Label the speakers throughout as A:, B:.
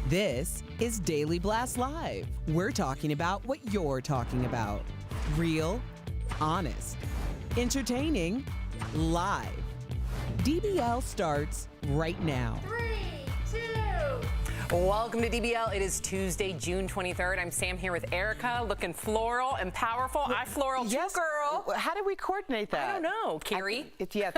A: This is Daily Blast Live. We're talking about what you're talking about. Real, honest, entertaining, live. DBL starts right now.
B: 3, 2. Welcome to DBL. It is Tuesday, June 23rd. I'm Sam here with Erica, looking floral and powerful. I floral too, girl.
C: How did we coordinate that?
B: I don't know, Kiri.
C: Yeah,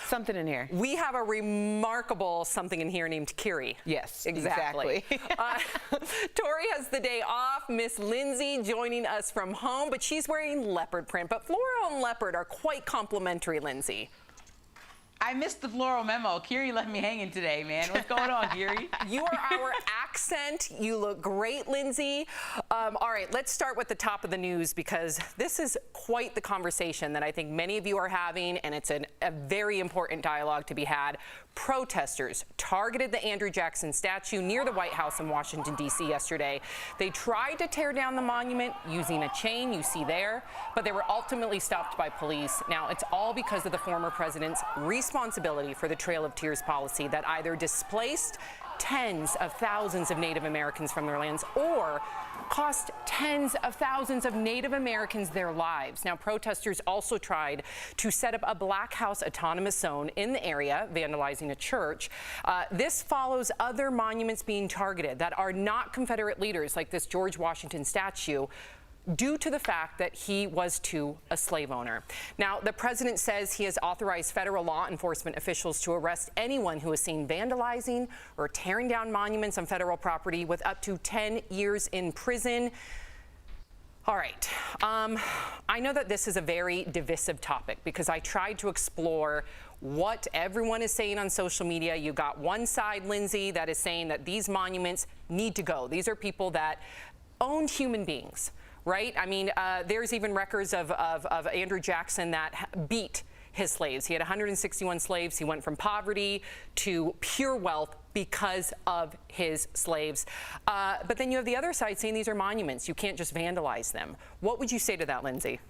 C: something in here.
B: We have a remarkable something in here named Kiri.
C: Yes,
B: exactly. Tori has the day off. Miss Lindsay joining us from home, but she's wearing leopard print. But floral and leopard are quite complimentary, Lindsay.
D: I missed the floral memo. Kiri left me hanging today, man. What's going on, Kiri?
B: You are our accent. You look great, Lindsay. All right, let's start with the top of the news because this is quite the conversation that I think many of you are having, and it's a very important dialogue to be had. Protesters targeted the Andrew Jackson statue near the White House in Washington, D.C. yesterday. They tried to tear down the monument using a chain you see there, but they were ultimately stopped by police. Now, it's all because of the former president's responsibility for the Trail of Tears policy that either displaced tens of thousands of Native Americans from their lands or cost tens of thousands of Native Americans their lives. Now, protesters also tried to set up a Black House autonomous zone in the area, vandalizing a church. This follows other monuments being targeted that are not Confederate leaders, like this George Washington statue, due to the fact that he was too a slave owner. Now, the president says he has authorized federal law enforcement officials to arrest anyone who is seen vandalizing or tearing down monuments on federal property with up to 10 years in prison. All right. I know that this is a very divisive topic because I tried to explore what everyone is saying on social media. You got one side, Lindsay, that is saying that these monuments need to go. These are people that owned human beings. Right? I mean, there's even records of Andrew Jackson that beat his slaves. He had 161 slaves. He went from poverty to pure wealth because of his slaves. But then you have the other side saying these are monuments. You can't just vandalize them. What would you say to that, Lindsay?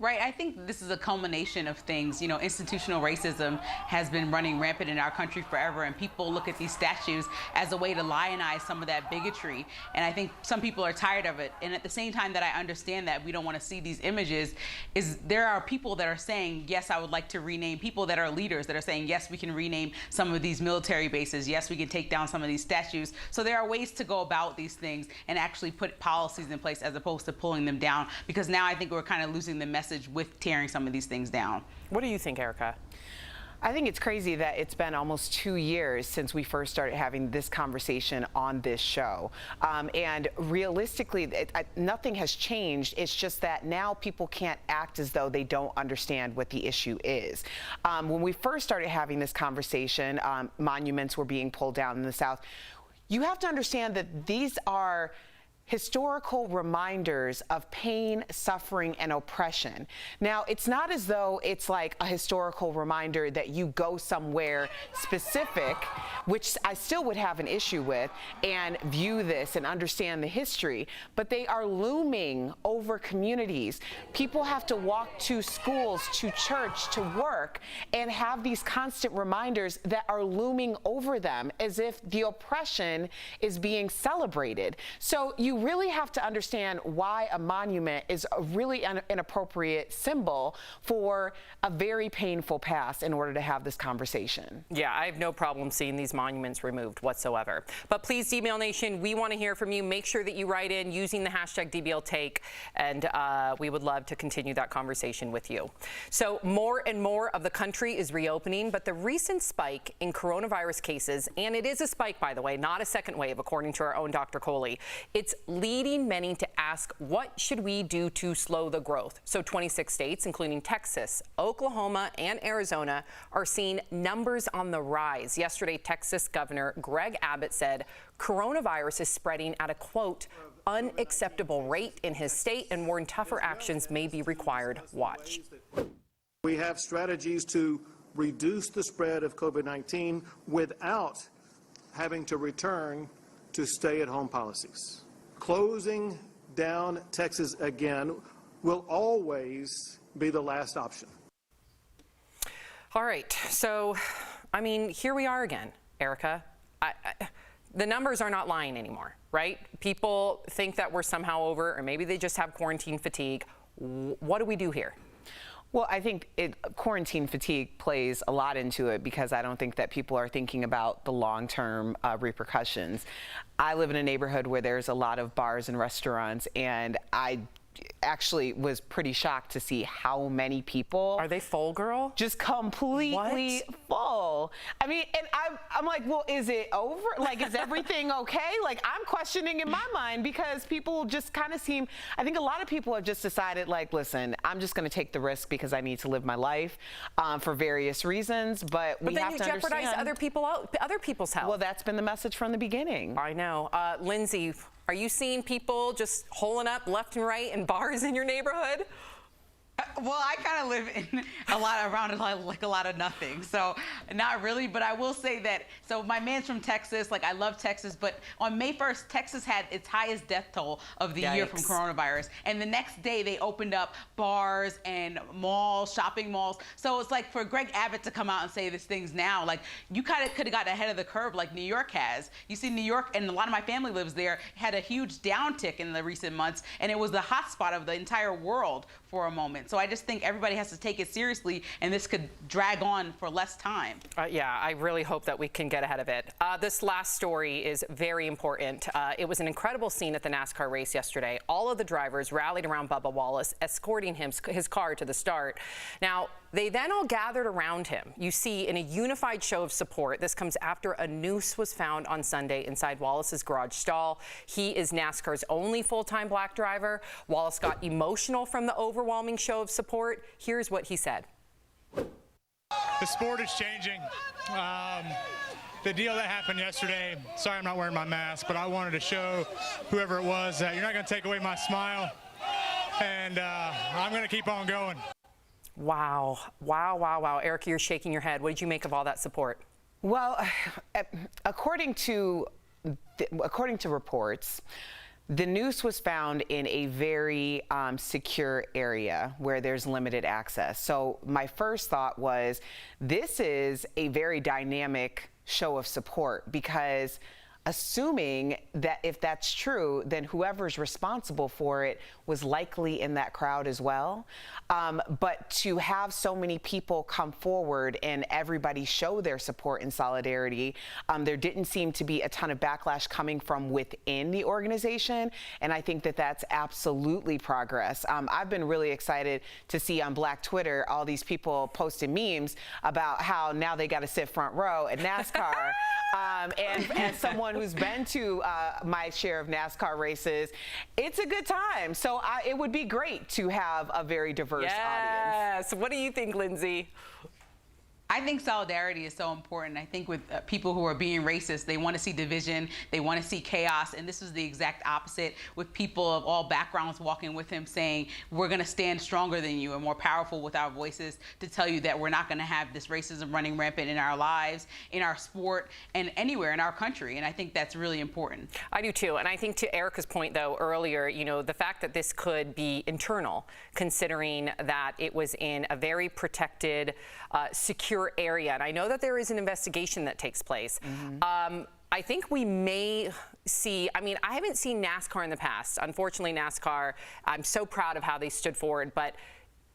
D: Right, I think this is a culmination of things. You know, institutional racism has been running rampant in our country forever, and people look at these statues as a way to lionize some of that bigotry. And I think some people are tired of it. And at the same time that I understand that we don't want to see these images, is there are people that are saying, yes, I would like to rename, people that are leaders that are saying, yes, we can rename some of these military bases. Yes, we can take down some of these statues. So there are ways to go about these things and actually put policies in place as opposed to pulling them down, because now I think we're kind of losing the message with tearing some of these things down.
B: What do you think, Erica?
C: I think it's crazy that it's been almost 2 years since we first started having this conversation on this show. And realistically, nothing has changed. It's just that now people can't act as though they don't understand what the issue is. When we first started having this conversation, monuments were being pulled down in the South. You have to understand that these are historical reminders of pain, suffering, and oppression. Now, it's not as though it's like a historical reminder that you go somewhere specific, which I still would have an issue with, and view this and understand the history, but they are looming over communities. People have to walk to schools, to church, to work, and have these constant reminders that are looming over them as if the oppression is being celebrated. So you really have to understand why a monument is a really inappropriate symbol for a very painful past in order to have this conversation.
B: Yeah, I have no problem seeing these monuments removed whatsoever. But please, DBL Nation, we want to hear from you. Make sure that you write in using the hashtag DBLTake, and we would love to continue that conversation with you. So more and more of the country is reopening, but the recent spike in coronavirus cases, and it is a spike, by the way, not a second wave, according to our own Dr. Coley, it's leading many to ask, what should we do to slow the growth? So 26 states, including Texas, Oklahoma, and Arizona, are seeing numbers on the rise. Yesterday, Texas Governor Greg Abbott said coronavirus is spreading at a, quote, unacceptable rate in his state and warned tougher actions may be required. Watch.
E: We have strategies to reduce the spread of COVID-19 without having to return to stay-at-home policies. Closing down Texas again will always be the last option.
B: All right. So, I mean, here we are again, Erica. the numbers are not lying anymore, right? People think that we're somehow over, or maybe they just have quarantine fatigue. What do we do here?
C: Well, I think quarantine fatigue plays a lot into it because I don't think that people are thinking about the long-term repercussions. I live in a neighborhood where there's a lot of bars and restaurants, and I actually was pretty shocked to see how many people
B: are they full, girl?
C: Just completely full. I mean, and I'm like, well, is it over? Like, is everything okay? Like, I'm questioning in my mind because people just kind of seem, I think a lot of people have just decided, like, listen, I'm just going to take the risk because I need to live my life for various reasons, but we have to understand.
B: But then you jeopardize other people's health.
C: Well, that's been the message from the beginning.
B: I know. Lindsay, are you seeing people just holing up left and right in bars in your neighborhood?
D: Well, I kind of live in around a lot of nothing, so not really. But I will say that, so my man's from Texas. Like, I love Texas, but on May 1st, Texas had its highest death toll of the year from coronavirus. And the next day, they opened up bars and malls, shopping malls. So it's like for Greg Abbott to come out and say this thing's now, like, you kind of could have gotten ahead of the curve like New York has. You see, New York, and a lot of my family lives there, had a huge downtick in the recent months, and it was the hotspot of the entire world for a moment. So I just think everybody has to take it seriously, and this could drag on for less time.
B: Yeah, I really hope that we can get ahead of it. This last story is very important. It was an incredible scene at the NASCAR race yesterday. All of the drivers rallied around Bubba Wallace, escorting his car to the start. Now, they then all gathered around him. You see, in a unified show of support. This comes after a noose was found on Sunday inside Wallace's garage stall. He is NASCAR's only full-time black driver. Wallace got emotional from the overwhelming show of support. Here's what he said.
F: The sport is changing. The deal that happened yesterday, sorry I'm not wearing my mask, but I wanted to show whoever it was that you're not going to take away my smile, and I'm going to keep on going.
B: Wow. Wow, wow, wow. Erica, you're shaking your head. What did you make of all that support?
C: Well, according to reports, the noose was found in a very secure area where there's limited access. So my first thought was, this is a very dynamic show of support, because assuming that if that's true, then whoever's responsible for it was likely in that crowd as well. But to have so many people come forward and everybody show their support and solidarity, there didn't seem to be a ton of backlash coming from within the organization. And I think that that's absolutely progress. I've been really excited to see on Black Twitter all these people posting memes about how now they got to sit front row at NASCAR. And as someone who's been to my share of NASCAR races, it's a good time. So it would be great to have a very diverse audience.
B: Yes. What do you think, Lindsay?
D: I think solidarity is so important. I think with people who are being racist, they want to see division, they want to see chaos, and this is the exact opposite, with people of all backgrounds walking with him saying, we're going to stand stronger than you and more powerful with our voices to tell you that we're not going to have this racism running rampant in our lives, in our sport, and anywhere in our country. And I think that's really important.
B: I do too. And I think to Erica's point, though, earlier, you know, the fact that this could be internal, considering that it was in a very protected, secure area. And I know that there is an investigation that takes place. Mm-hmm. I think we may see, I mean, I haven't seen NASCAR in the past. Unfortunately, NASCAR, I'm so proud of how they stood forward, but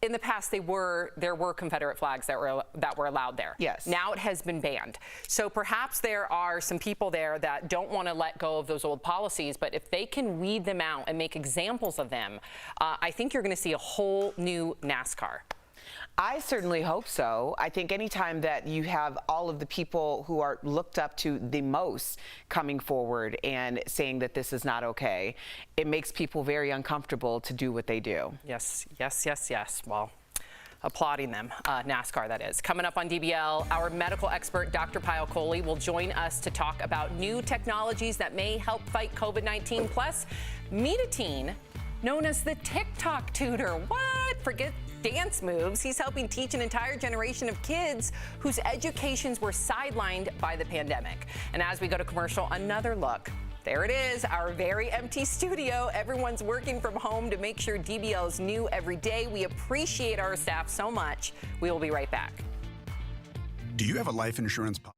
B: in the past, there were Confederate flags that were allowed there.
C: Yes.
B: Now it has been banned. So perhaps there are some people there that don't want to let go of those old policies, but if they can weed them out and make examples of them, I think you're going to see a whole new NASCAR.
C: I certainly hope so. I think anytime that you have all of the people who are looked up to the most coming forward and saying that this is not okay, it makes people very uncomfortable to do what they do.
B: Yes, yes, yes, yes. Well, applauding them, NASCAR that is. Coming up on DBL, our medical expert, Dr. Payal Kohli, will join us to talk about new technologies that may help fight COVID-19. Plus, meet a teen known as the TikTok tutor. What? Forget dance moves. He's helping teach an entire generation of kids whose educations were sidelined by the pandemic. And as we go to commercial, another look. There it is, our very empty studio. Everyone's working from home to make sure DBL is new every day. We appreciate our staff so much. We will be right back.
G: Do you have a life insurance policy?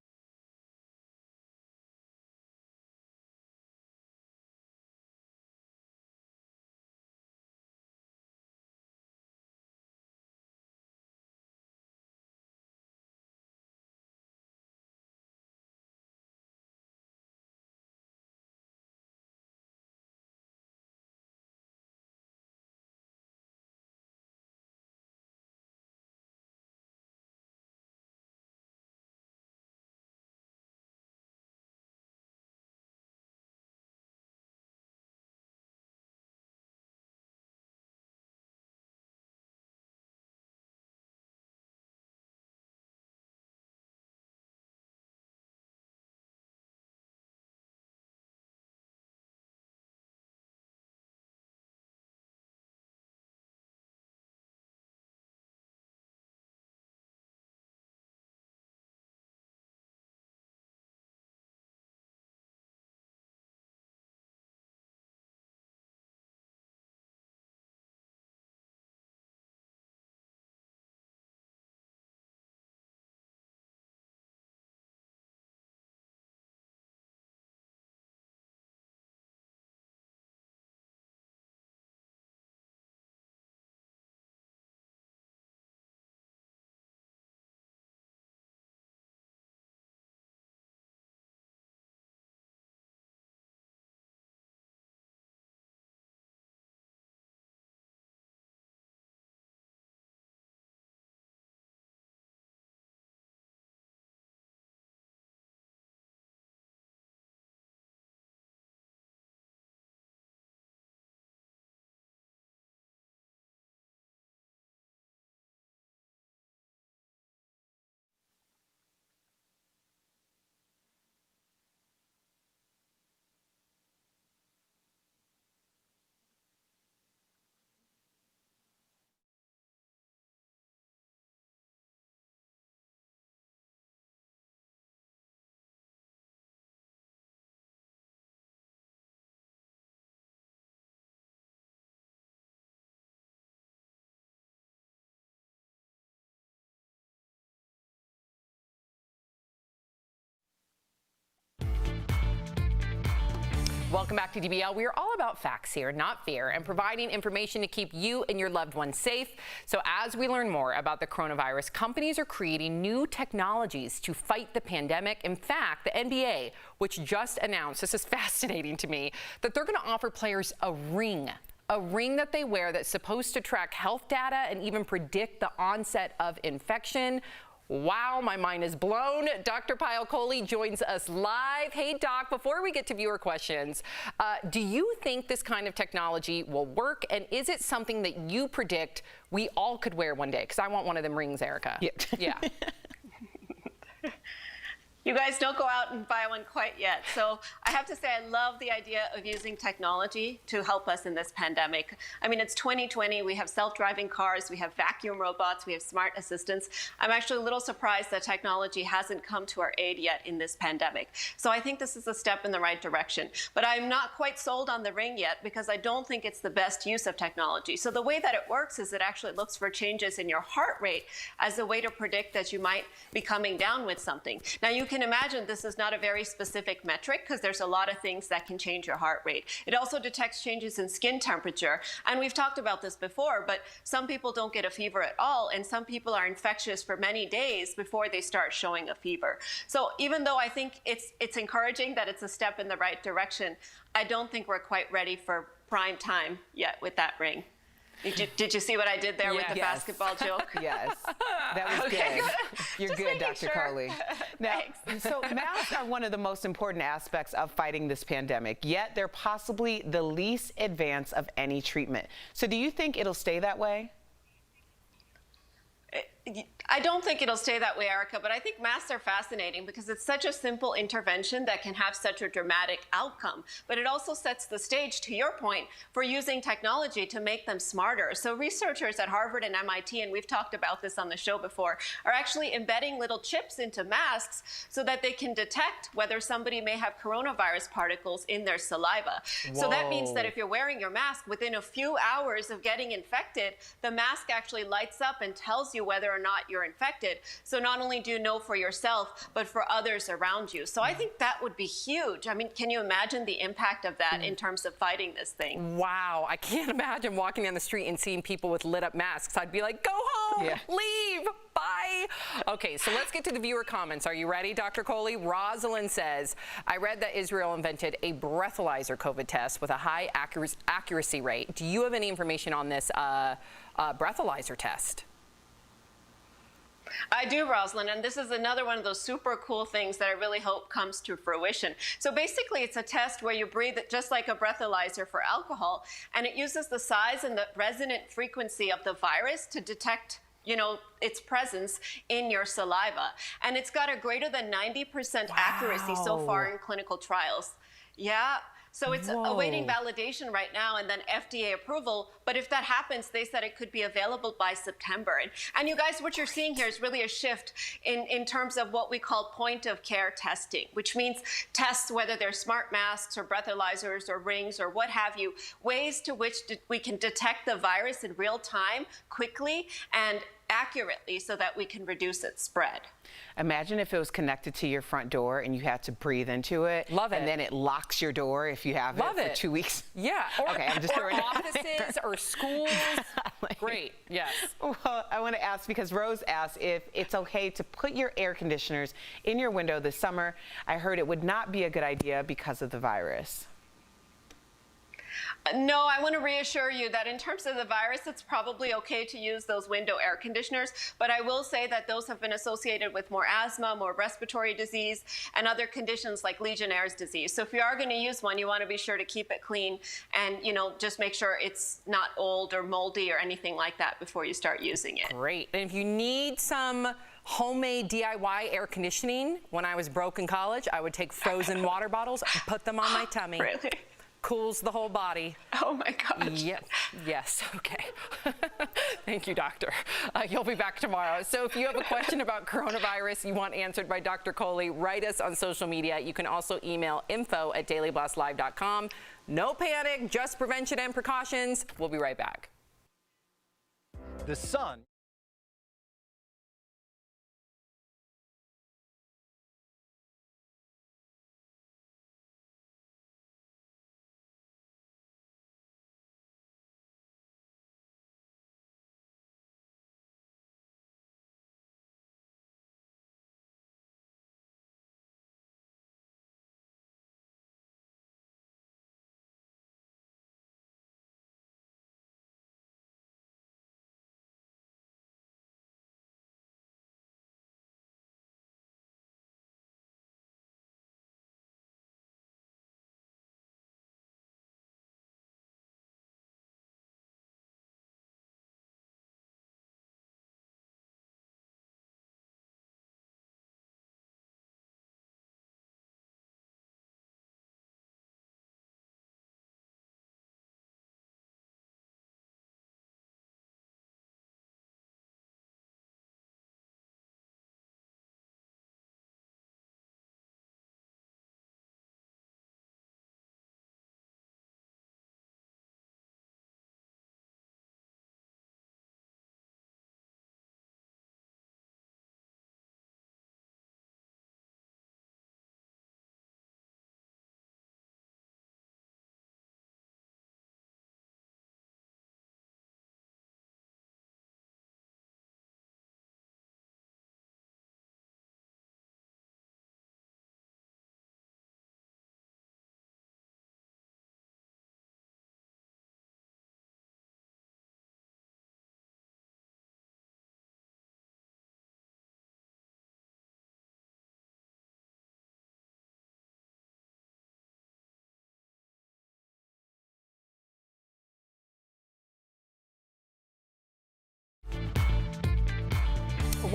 B: Welcome back to DBL. We are all about facts here, not fear, and providing information to keep you and your loved ones safe. So as we learn more about the coronavirus, companies are creating new technologies to fight the pandemic. In fact, the NBA, which just announced, this is fascinating to me, that they're going to offer players a ring that they wear that's supposed to track health data and even predict the onset of infection. Wow, my mind is blown. Dr. Payal Kohli joins us live. Hey, Doc, before we get to viewer questions, do you think this kind of technology will work? And is it something that you predict we all could wear one day? Because I want one of them rings, Erica. Yeah.
G: You guys don't go out and buy one quite yet. So I have to say, I love the idea of using technology to help us in this pandemic. I mean, it's 2020. We have self-driving cars. We have vacuum robots. We have smart assistants. I'm actually a little surprised that technology hasn't come to our aid yet in this pandemic. So I think this is a step in the right direction. But I'm not quite sold on the ring yet because I don't think it's the best use of technology. So the way that it works is it actually looks for changes in your heart rate as a way to predict that you might be coming down with something. Now, you can imagine this is not a very specific metric because there's a lot of things that can change your heart rate. It also detects changes in skin temperature. And we've talked about this before, but some people don't get a fever at all, and some people are infectious for many days before they start showing a fever. So even though I think it's encouraging that it's a step in the right direction, I don't think we're quite ready for prime time yet with that ring. Did you see what I did there with the basketball joke?
C: Yes, that was
G: Okay,
C: good. You're
G: Just
C: good,
G: making
C: Dr.
G: sure.
C: Kohli. Now, so masks are one of the most important aspects of fighting this pandemic, yet they're possibly the least advanced of any treatment. So do you think it'll stay that way?
G: I don't think it'll stay that way, Erica, but I think masks are fascinating because it's such a simple intervention that can have such a dramatic outcome. But it also sets the stage, to your point, for using technology to make them smarter. So researchers at Harvard and MIT, and we've talked about this on the show before, are actually embedding little chips into masks so that they can detect whether somebody may have coronavirus particles in their saliva.
B: Whoa.
G: So that means that if you're wearing your mask, within a few hours of getting infected, the mask actually lights up and tells you whether or not you're infected. So not only do you know for yourself, but for others around you. So I think that would be huge. I mean, can you imagine the impact of that in terms of fighting this thing?
B: Wow, I can't imagine walking down the street and seeing people with lit up masks. I'd be like, go home, leave, bye. Okay, so let's get to the viewer comments. Are you ready, Dr. Kohli? Rosalind says, I read that Israel invented a breathalyzer COVID test with a high accuracy rate. Do you have any information on this breathalyzer test?
G: I do, Rosalind, and this is another one of those super cool things that I really hope comes to fruition. So basically, it's a test where you breathe it just like a breathalyzer for alcohol, and it uses the size and the resonant frequency of the virus to detect its presence in your saliva. And it's got a greater than 90% accuracy so far in clinical trials. Yeah. So it's awaiting validation right now and then FDA approval. But if that happens, they said it could be available by September. And you guys, what you're seeing here is really a shift in terms of what we call point of care testing, which means tests, whether they're smart masks or breathalyzers or rings or what have you, ways to which we can detect the virus in real time, quickly and accurately so that we can reduce its spread.
C: Imagine if it was connected to your front door and you had to breathe into it.
B: Love it.
C: And then it locks your door if you have it for 2 weeks.
B: Yeah. Or,
C: okay, I'm just
B: or
C: throwing
B: offices or schools. Great. Yes.
C: Well, I want to ask because Rose asked if it's okay to put your air conditioners in your window this summer. I heard it would not be a good idea because of the virus.
G: No, I want to reassure you that in terms of the virus, it's probably okay to use those window air conditioners. But I will say that those have been associated with more asthma, more respiratory disease, and other conditions like Legionnaire's disease. So if you are going to use one, you want to be sure to keep it clean and, just make sure it's not old or moldy or anything like that before you start using it.
B: Great. And if you need some homemade DIY air conditioning, when I was broke in college, I would take frozen water bottles and put them on my tummy.
G: Really?
B: Cools the whole body.
G: Oh my gosh.
B: Yep. Yes. Okay. Thank you, doctor. You'll be back tomorrow. So if you have a question about coronavirus you want answered by Dr. Kohli, write us on social media. You can also email info@dailyblastlive.com. No panic, just prevention and precautions. We'll be right back.
H: The sun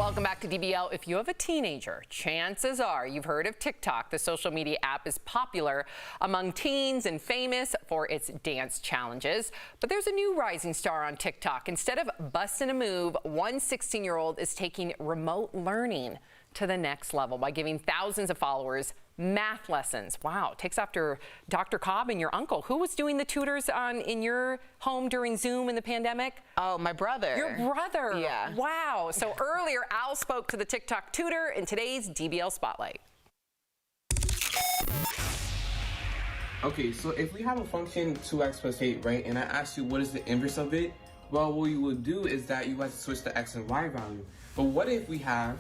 B: Welcome back to DBL. If you have a teenager, chances are you've heard of TikTok. The social media app is popular among teens and famous for its dance challenges. But there's a new rising star on TikTok. Instead of busting a move, one 16-year-old is taking remote learning to the next level by giving thousands of followers math lessons. Wow, takes after Dr. Cobb and your uncle. Who was doing the tutors in your home during Zoom in the pandemic?
C: Oh, my brother.
B: Your brother?
C: Yeah.
B: Wow. So earlier, Al spoke to the TikTok tutor in today's DBL Spotlight.
I: Okay, so if we have a function 2x plus 8, right, and I ask you what is the inverse of it, well, what you would do is that you have to switch the x and y value. But what if we have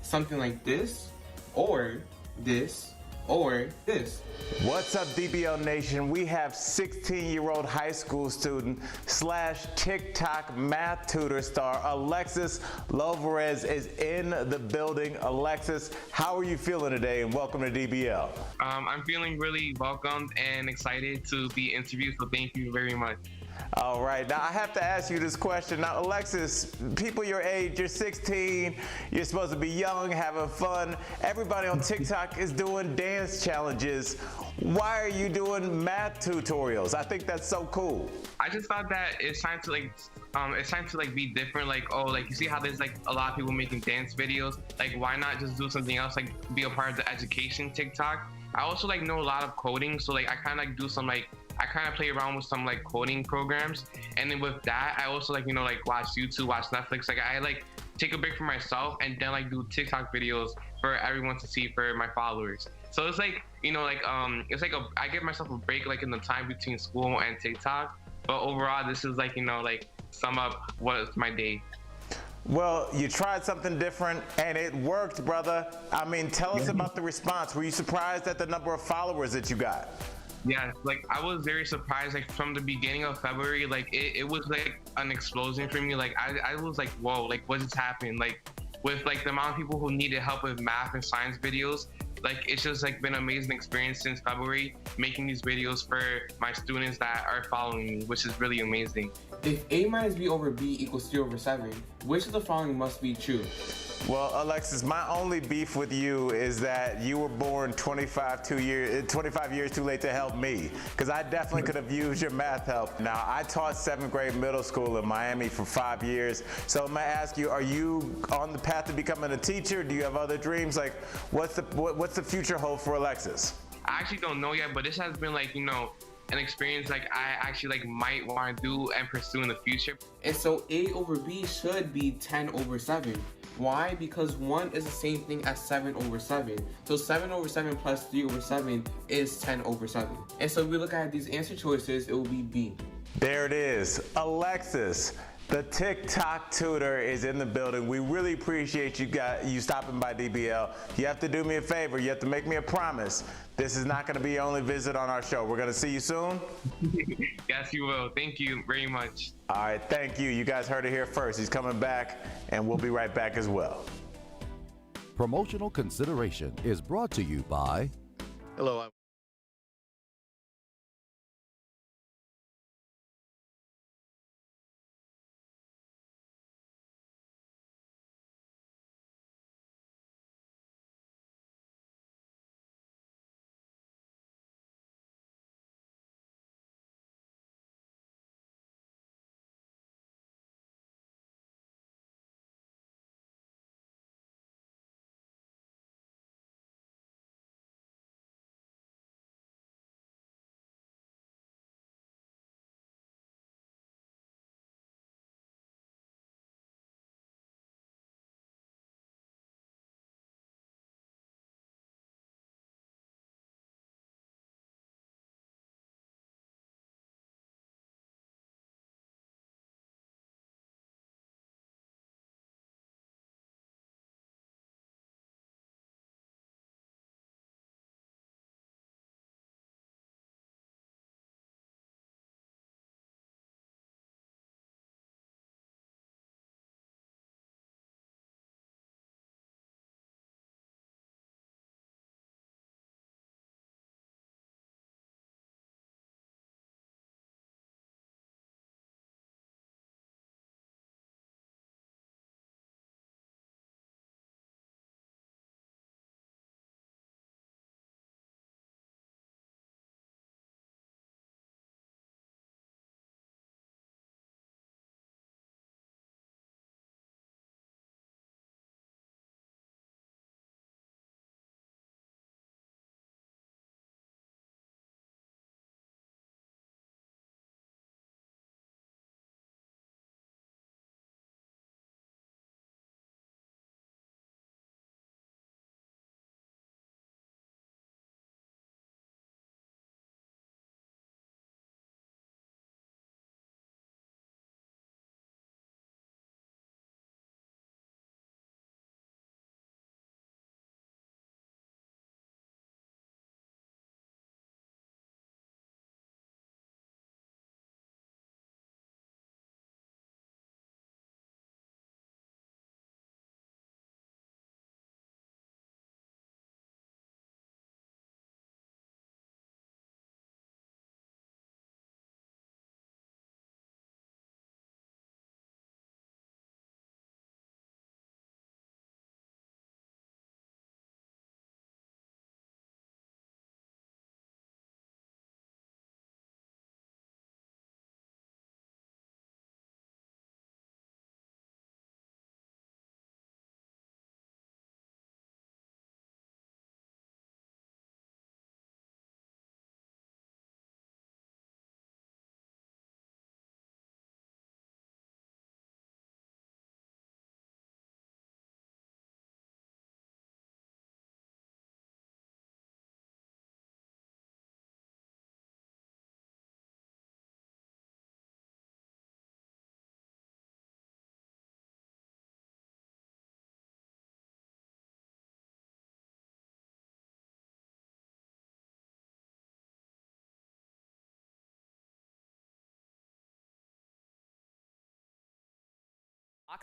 I: something like this, or this, or this?
J: What's up, DBL Nation? We have 16-year-old high school student / TikTok math tutor star Alexis Lovarez is in the building. Alexis, how are you feeling today? And welcome to DBL.
I: I'm feeling really welcomed and excited to be interviewed, so thank you very much.
J: All right, now I have to ask you this question. Now, Alexis, people your age, you're 16, you're supposed to be young, having fun. Everybody on TikTok is doing dance challenges. Why are you doing math tutorials? I think that's so cool.
I: I just thought that it's time to be different. Like, oh, like you see how there's like a lot of people making dance videos. Like, why not just do something else? Like, be a part of the education TikTok. I also like know a lot of coding, so like I kind of like do some I kind of play around with some like coding programs, and then with that I also like watch YouTube, watch Netflix. Like I like take a break for myself and then like do TikTok videos for everyone to see, for my followers. So it's like it's like I give myself a break like in the time between school and TikTok. But overall, this is like sum up what's my day.
J: Well, you tried something different and it worked, brother. I mean, tell us about the response. Were you surprised at the number of followers that you got?
I: Yeah, like I was very surprised. Like from the beginning of February, like it was like an explosion for me. Like I was like, whoa, like what just happened? Like with like the amount of people who needed help with math and science videos, like it's just like been an amazing experience since February, making these videos for my students that are following me, which is really amazing. If A minus B over B equals C over 7, which of the following must be true?
J: Well, Alexis, my only beef with you is that you were born 25 years too late to help me, because I definitely could have used your math help. Now, I taught 7th grade middle school in Miami for 5 years, so I'm gonna ask you, are you on the path to becoming a teacher? Do you have other dreams? Like, what's the future hold for Alexis?
I: I actually don't know yet, but this has been like, an experience like I actually like might want to do and pursue in the future. And so A over B should be 10 over 7. Why? Because 1 is the same thing as 7 over 7. So 7 over 7 plus 3 over 7 is 10 over 7. And so if we look at these answer choices, it will be B.
J: There it is. Alexis, the TikTok tutor, is in the building. We really appreciate you stopping by DBL. You have to do me a favor. You have to make me a promise. This is not going to be your only visit on our show. We're going to see you soon.
I: Yes, you will. Thank you very much.
J: All right, thank you. You guys heard it here first. He's coming back, and we'll be right back as well.
K: Promotional consideration is brought to you by...
E: Hello.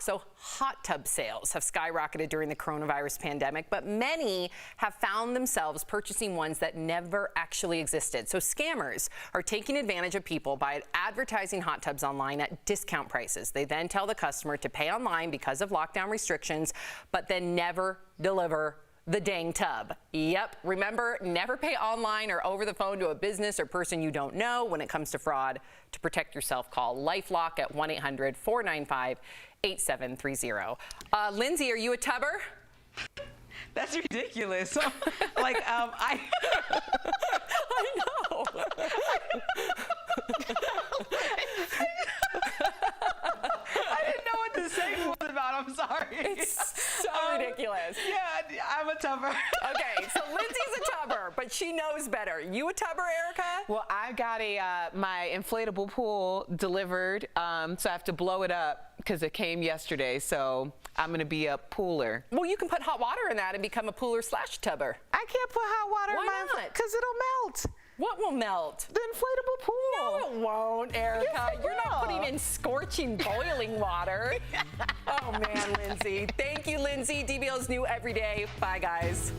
B: So hot tub sales have skyrocketed during the coronavirus pandemic, but many have found themselves purchasing ones that never actually existed. So scammers are taking advantage of people by advertising hot tubs online at discount prices. They then tell the customer to pay online because of lockdown restrictions, but then never deliver the dang tub. Yep, remember, never pay online or over the phone to a business or person you don't know when it comes to fraud. To protect yourself, call LifeLock at 1-800-495-8730. Lindsay, are you a tubber?
D: That's ridiculous. Like, I
B: know.
D: I didn't know what the segment was about. I'm sorry.
B: It's so ridiculous.
D: Yeah, I'm a tubber.
B: Okay, so Lindsay's a tubber, but she knows better. You a tubber, Erica?
C: Well, I got my inflatable pool delivered, so I have to blow it up because it came yesterday. So I'm going to be a pooler.
B: Well, you can put hot water in that and become a pooler / tubber.
C: I can't put hot water
B: Why
C: in mine
B: not?
C: because it'll melt.
B: What will melt?
C: The inflatable pool.
B: No, it won't, Erica.
C: Yes, it
B: You're not
C: will.
B: putting in scorching, boiling water. Oh, man, Lindsay. Thank you, Lindsay. DBL's new every day. Bye, guys.